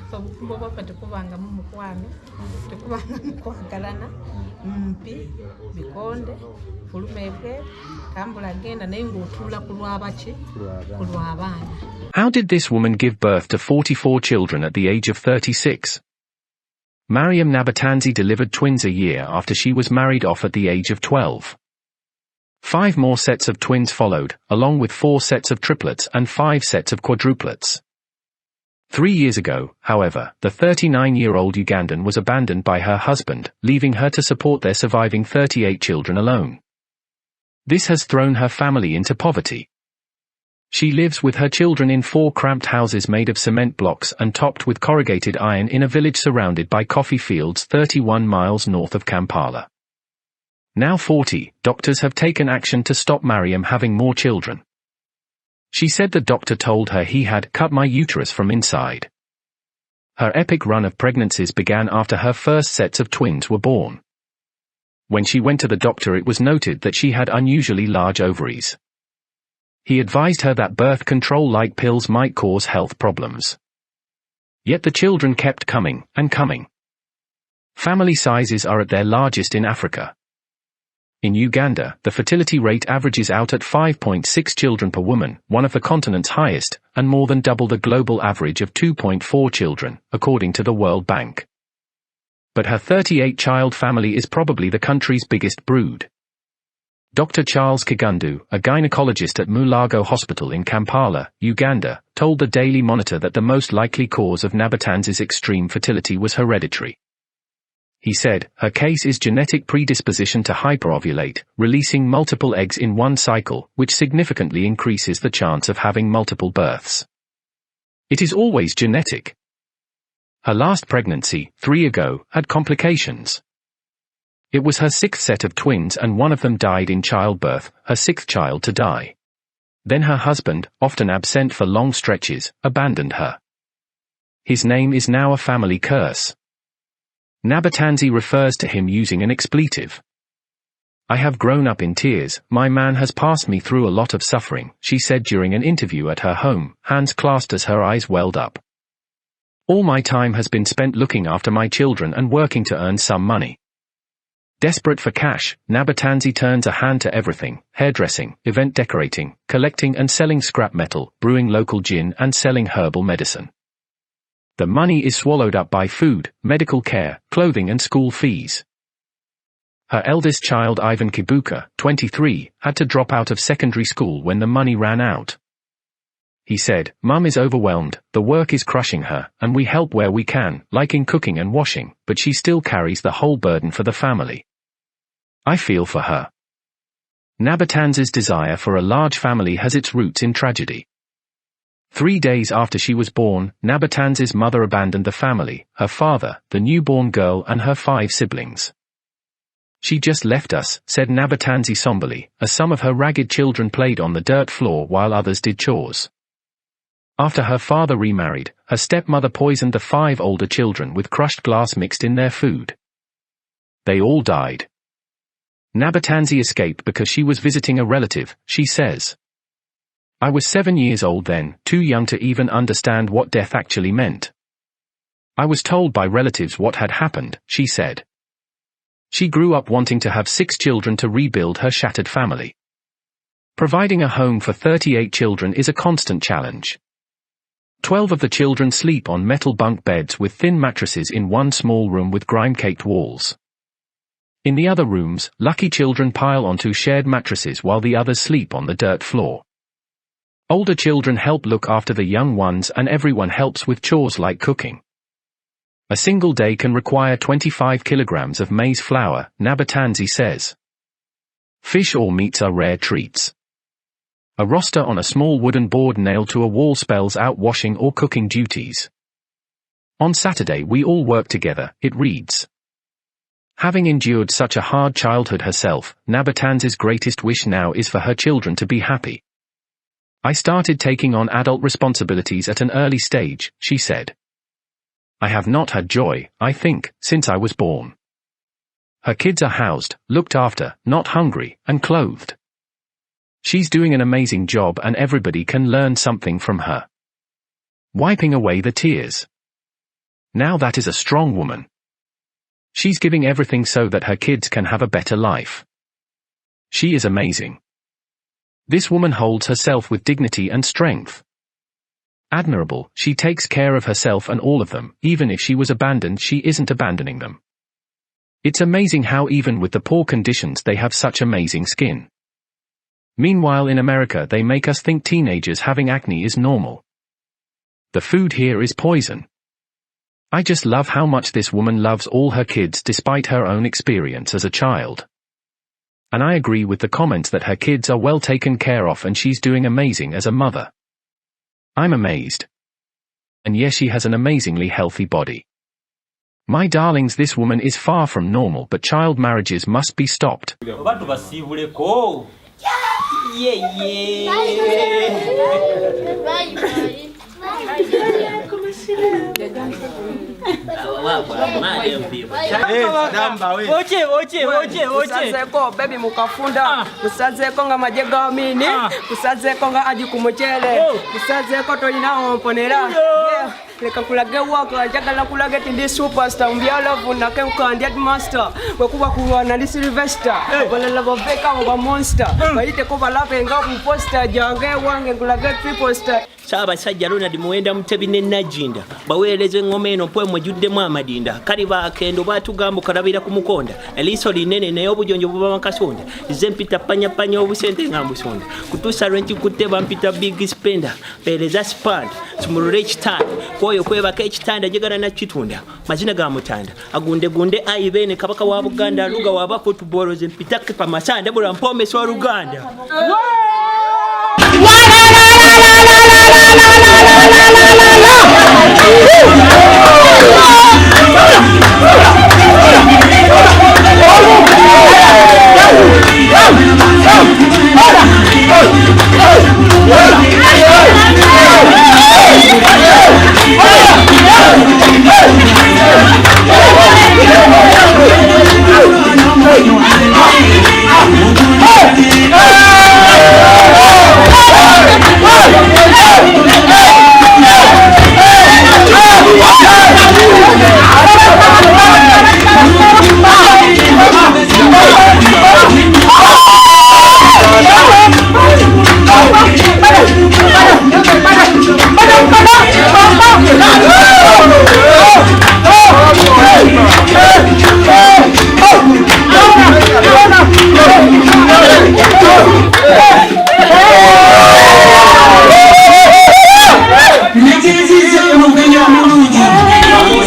So obufumbo bwaffe tekubangamu mukwano, tekubangamu kwagalana, mpi, bikonde, fuluma ebweru, tambula genda naye ng'otuula ku lw'abaki? Ku lw'abaana. How did this woman give birth to 44 children at the age of 36? Mariam Nabatanzi delivered twins a year after she was married off at the age of 12. 5 more sets of twins followed, along with 4 sets of triplets and 5 sets of quadruplets. 3 years ago, however, the 39-year-old Ugandan was abandoned by her husband, leaving her to support their surviving 38 children alone. This has thrown her family into poverty. She lives with her children in 4 cramped houses made of cement blocks and topped with corrugated iron in a village surrounded by coffee fields 31 miles north of Kampala. Now 40, doctors have taken action to stop Mariam having more children. She said the doctor told her he had cut my uterus from inside. Her epic run of pregnancies began after her first sets of twins were born. When she went to the doctor, it was noted that she had unusually large ovaries. He advised her that birth control-like pills might cause health problems. Yet the children kept coming and coming. Family sizes are at their largest in Africa. In Uganda, the fertility rate averages out at 5.6 children per woman, one of the continent's highest, and more than double the global average of 2.4 children, according to the World Bank. But her 38-child family is probably the country's biggest brood. Dr. Charles Kigundu, a gynecologist at Mulago Hospital in Kampala, Uganda, told the Daily Monitor that the most likely cause of Nabatanzi's extreme fertility was hereditary. He said, her case is genetic predisposition to hyperovulate, releasing multiple eggs in one cycle, which significantly increases the chance of having multiple births. It is always genetic. Her last pregnancy, 3 ago, had complications. It was her 6th set of twins and one of them died in childbirth, her 6th child to die. Then her husband, often absent for long stretches, abandoned her. His name is now a family curse. Nabatanzi refers to him using an expletive. I have grown up in tears, my man has passed me through a lot of suffering, she said during an interview at her home, hands clasped as her eyes welled up. All my time has been spent looking after my children and working to earn some money. Desperate for cash, Nabatanzi turns a hand to everything, hairdressing, event decorating, collecting and selling scrap metal, brewing local gin and selling herbal medicine. The money is swallowed up by food, medical care, clothing and school fees. Her eldest child Ivan Kibuka, 23, had to drop out of secondary school when the money ran out. He said, Mum is overwhelmed, the work is crushing her, and we help where we can, like in cooking and washing, but she still carries the whole burden for the family. I feel for her. Nabatanzi's desire for a large family has its roots in tragedy. 3 days after she was born, Nabatanzi's mother abandoned the family, her father, the newborn girl and her 5 siblings. She just left us, said Nabatanzi somberly, as some of her ragged children played on the dirt floor while others did chores. After her father remarried, her stepmother poisoned the 5 older children with crushed glass mixed in their food. They all died. Nabatanzi escaped because she was visiting a relative, she says. I was 7 years old then, too young to even understand what death actually meant. I was told by relatives what had happened, she said. She grew up wanting to have 6 children to rebuild her shattered family. Providing a home for 38 children is a constant challenge. 12 of the children sleep on metal bunk beds with thin mattresses in one small room with grime-caked walls. In the other rooms, lucky children pile onto shared mattresses while the others sleep on the dirt floor. Older children help look after the young ones and everyone helps with chores like cooking. A single day can require 25 kilograms of maize flour, Nabatanzi says. Fish or meats are rare treats. A roster on a small wooden board nailed to a wall spells out washing or cooking duties. On Saturday we all work together, it reads. Having endured such a hard childhood herself, Nabatanzi's greatest wish now is for her children to be happy. I started taking on adult responsibilities at an early stage, she said. I have not had joy, I think, since I was born. Her kids are housed, looked after, not hungry, and clothed. She's doing an amazing job and everybody can learn something from her. Wiping away the tears. Now that is a strong woman. She's giving everything so that her kids can have a better life. She is amazing. This woman holds herself with dignity and strength. Admirable, she takes care of herself and all of them, even if she was abandoned, she isn't abandoning them. It's amazing how even with the poor conditions they have such amazing skin. Meanwhile in America they make us think teenagers having acne is normal. The food here is poison. I just love how much this woman loves all her kids despite her own experience as a child. And I agree with the comments that her kids are well taken care of and she's doing amazing as a mother. I'm amazed. And yes, she has an amazingly healthy body. My darlings, this woman is far from normal, but child marriages must be stopped. Kusazeko baby mukafunda kusazeko nga majega mini kusazeko nga aji kumuchele kusazeko tolina omponera leka kulage wako njagala kulage ndi superstar mbyalo vuna ke kandi master wekuba kuwana ndi Sylvester balala baveka ba monster bayite ko balape nga ku poster jange wange kulage triple star Ssaabasajja Ronald Muwenda Mutebi ne Najinda baweereza engoma eno pwe mwejuddemu amadinda kali baakendo baatugamba okalabira ku mukonda eliiso linene naye obujonjo buba makasonda nze mpita panyapanya obusente nga mbusonda kutuusa lwenkikutte bampita big spender peereza spand sumulule ekitanda kwoyo kwebaka ekitanda jegala nakitunda mazina ga mutanda agundegunde ayibeene kabaka wa Buganda aluga waba football ze mpita kepa masanda bula mpomesa oluganda La la la la la la la la la la la la.